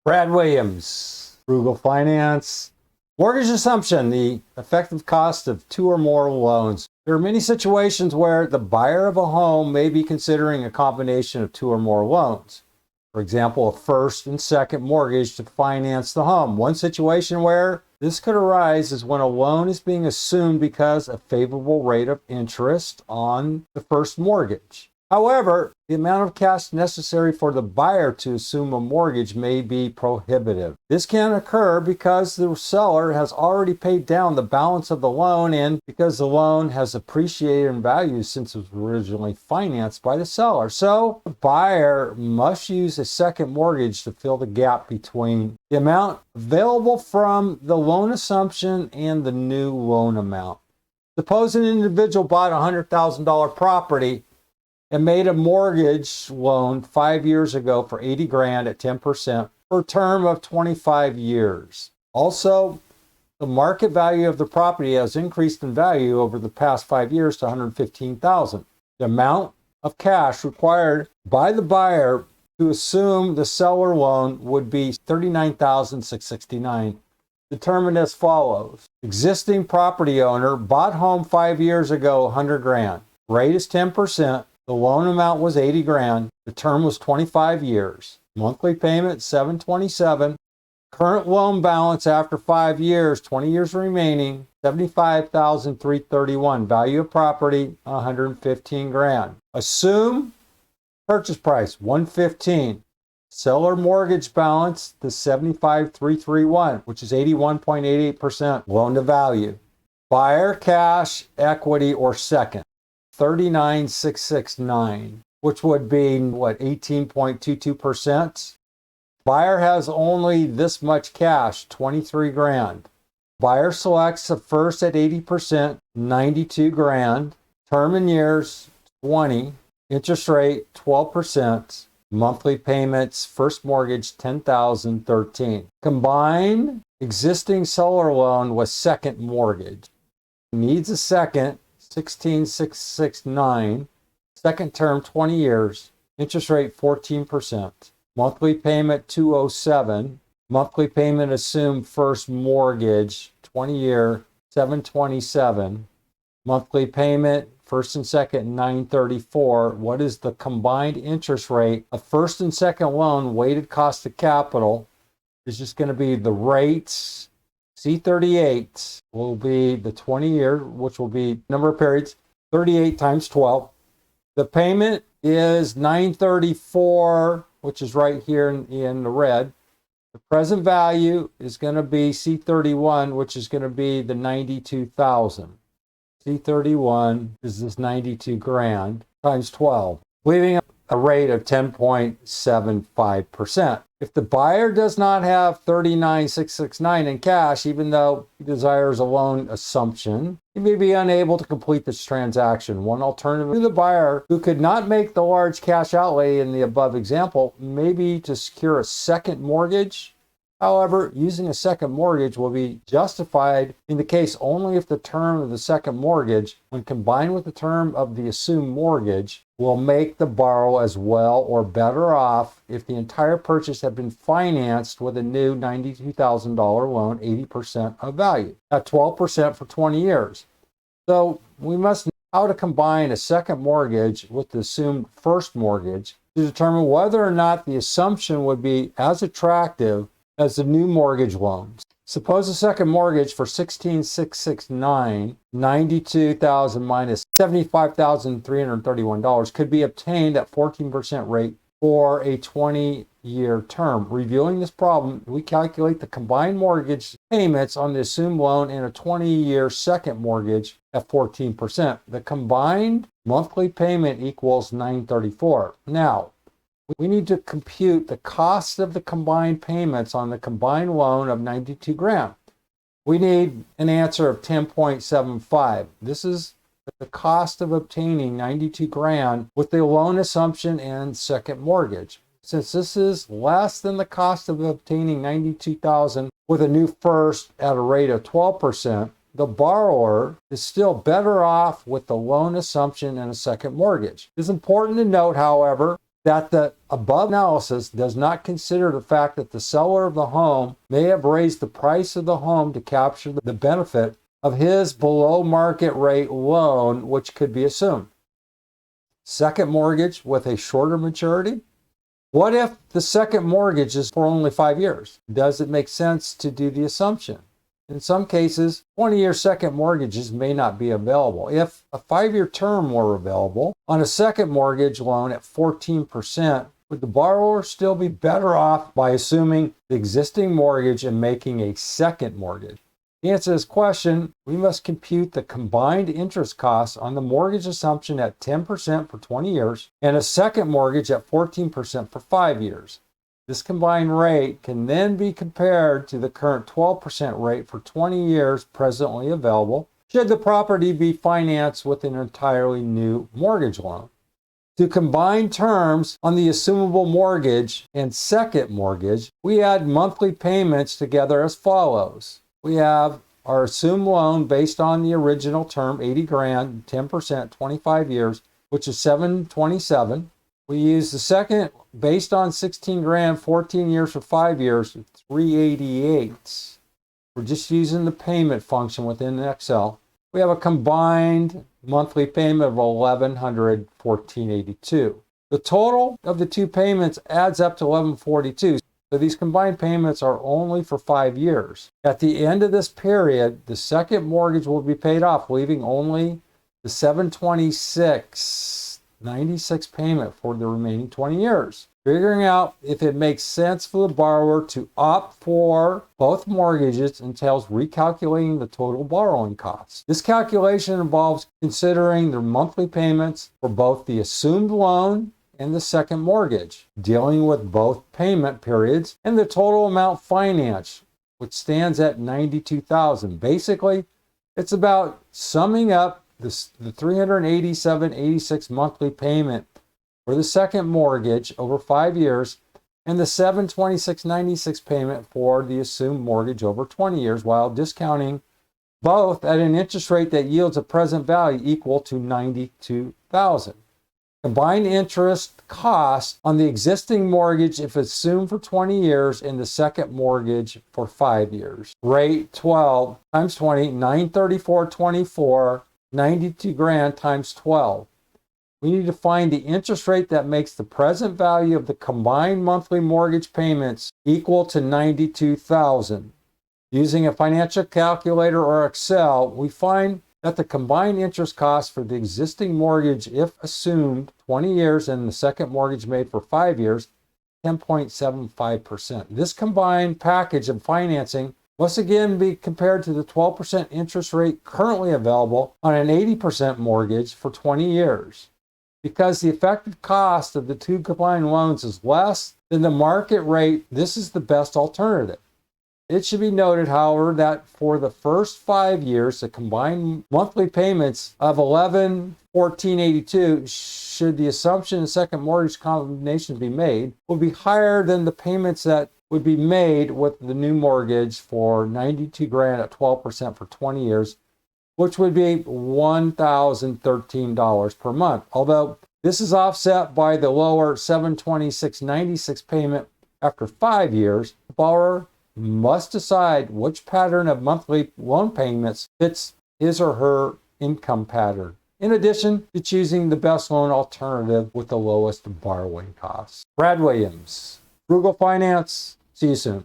Brad Williams, Frugal Finance. Mortgage assumption, the effective cost of two or more loans. There are many situations where the buyer of a home may be considering a combination of two or more loans. For example, a first and second mortgage to finance the home. One situation where this could arise is when a loan is being assumed because of a favorable rate of interest on the first mortgage. However, the amount of cash necessary for the buyer to assume a mortgage may be prohibitive. This can occur because the seller has already paid down the balance of the loan and because the loan has appreciated in value since it was originally financed by the seller. So the buyer must use a second mortgage to fill the gap between the amount available from the loan assumption and the new loan amount. Suppose an individual bought a $100,000 property and made a mortgage loan 5 years ago for $80,000 at 10% for a term of 25 years. Also, the market value of the property has increased in value over the past 5 years to $115,000. The amount of cash required by the buyer to assume the seller loan would be $39,669, determined as follows. Existing property owner bought home 5 years ago, $100,000. Rate is 10%. The loan amount was $80,000. The term was 25 years. Monthly payment $727. Current loan balance after 5 years, 20 years remaining, $75,331. Value of property $115,000. Assume purchase price $115,000. Seller mortgage balance the $75,331, which is 81.88% loan to value. Buyer cash, equity, or second. $39,669, which would be 18.22%. Buyer has only this much cash, $23,000. Buyer selects a first at 80%, $92,000. Term in years, 20. Interest rate, 12%. Monthly payments, first mortgage, $10,013. Combine existing seller loan with second mortgage. Needs a second. $16,669, second term 20 years, interest rate 14%, monthly payment $207, monthly payment assumed first mortgage 20-year $727, monthly payment first and second $934. What is the combined interest rate of first and second loan weighted cost of capital? Is just going to be the rates. C38 will be the 20-year, which will be number of periods, 38 times 12. The payment is $934, which is right here in the red. The present value is going to be C31, which is going to be the $92,000. C31 is this $92,000 times 12, leaving a rate of 10.75%. If the buyer does not have $39,669 in cash, even though he desires a loan assumption, he may be unable to complete this transaction. One alternative to the buyer who could not make the large cash outlay in the above example may be to secure a second mortgage. However, using a second mortgage will be justified in the case only if the term of the second mortgage, when combined with the term of the assumed mortgage, will make the borrower as well or better off if the entire purchase had been financed with a new $92,000 loan, 80% of value, at 12% for 20 years. So we must know how to combine a second mortgage with the assumed first mortgage to determine whether or not the assumption would be as attractive as the new mortgage loans. Suppose a second mortgage for $16,669, $92,000 minus $75,331 could be obtained at 14% rate for a 20-year term. Reviewing this problem, we calculate the combined mortgage payments on the assumed loan and a 20-year second mortgage at 14%. The combined monthly payment equals $934. Now, we need to compute the cost of the combined payments on the combined loan of $92,000. We need an answer of 10.75. This is the cost of obtaining $92,000 with the loan assumption and second mortgage. Since this is less than the cost of obtaining $92,000 with a new first at a rate of 12%, the borrower is still better off with the loan assumption and a second mortgage. It is important to note, however, that the above analysis does not consider the fact that the seller of the home may have raised the price of the home to capture the benefit of his below market rate loan, which could be assumed. Second mortgage with a shorter maturity. What if the second mortgage is for only 5 years? Does it make sense to do the assumption? In some cases, 20-year second mortgages may not be available. If a 5-year term were available on a second mortgage loan at 14%, would the borrower still be better off by assuming the existing mortgage and making a second mortgage? To answer this question, we must compute the combined interest costs on the mortgage assumption at 10% for 20 years and a second mortgage at 14% for 5 years. This combined rate can then be compared to the current 12% rate for 20 years presently available, should the property be financed with an entirely new mortgage loan. To combine terms on the assumable mortgage and second mortgage, we add monthly payments together as follows. We have our assumed loan based on the original term, $80,000, 10%, 25 years, which is $727. We use the second based on $16,000, 14 years for 5 years, $388. We're just using the payment function within Excel. We have a combined monthly payment of $1,100, $1,482. The total of the two payments adds up to $1,142. So these combined payments are only for 5 years. At the end of this period, the second mortgage will be paid off, leaving only the $726.96 payment for the remaining 20 years. Figuring out if it makes sense for the borrower to opt for both mortgages entails recalculating the total borrowing costs. This calculation involves considering the monthly payments for both the assumed loan and the second mortgage, dealing with both payment periods and the total amount financed, which stands at $92,000. Basically, it's about summing up the $387.86 monthly payment for the second mortgage over 5 years and the $726.96 payment for the assumed mortgage over 20 years, while discounting both at an interest rate that yields a present value equal to $92,000. Combined interest cost on the existing mortgage if assumed for 20 years and the second mortgage for 5 years. Rate 12 times 20, $934.24, $92,000 times 12. We need to find the interest rate that makes the present value of the combined monthly mortgage payments equal to $92,000. Using a financial calculator or Excel, we find that the combined interest cost for the existing mortgage, if assumed 20 years and the second mortgage made for 5 years, 10.75%. This combined package of financing must again be compared to the 12% interest rate currently available on an 80% mortgage for 20 years. Because the effective cost of the two combined loans is less than the market rate, this is the best alternative. It should be noted, however, that for the first 5 years, the combined monthly payments of $1,114.82, should the assumption and second mortgage combination be made, will be higher than the payments that would be made with the new mortgage for $92,000 at 12% for 20 years, which would be $1,013 per month. Although this is offset by the lower $726.96 payment after 5 years, the borrower must decide which pattern of monthly loan payments fits his or her income pattern, in addition to choosing the best loan alternative with the lowest borrowing costs. Brad Williams, Frugal Finance. See you soon.